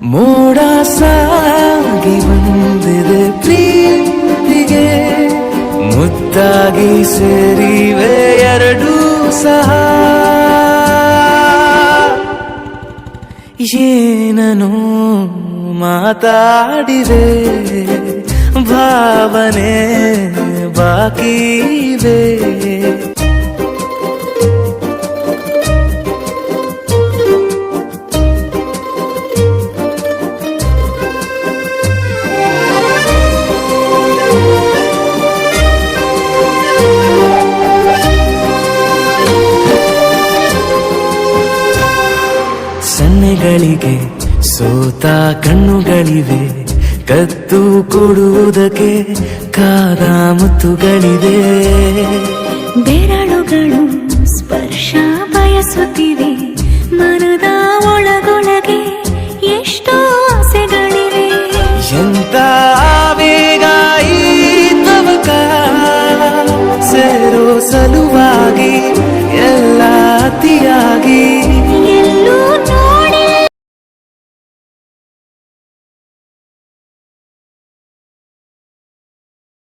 ಮೋಡ ಸಾಗಿ ಬಂದಿದೆ ಪ್ರೀತಿಗೆ, ಮುದ್ದಾಗಿ ಸೇರಿವೆ ಎರಡೂ ಸಹ. ಏನನು ಮಾತಾಡಿವೆ, ಭಾವನೆ ಬಾಕಿವೆ. ಸನ್ನೆಗಳಿಗೆ ಸೋತ ಕಣ್ಣುಗಳಿವೆ, ಕತ್ತು ಕೊಡುವುದಕ್ಕೆ ಕಾದ ಮುತ್ತುಗಳಿವೆ. ಬೆರಳುಗಳು ಸ್ಪರ್ಶ ಬಯಸುತ್ತಿವೆ, ಮನದ ಒಳಗೊಳಗೆ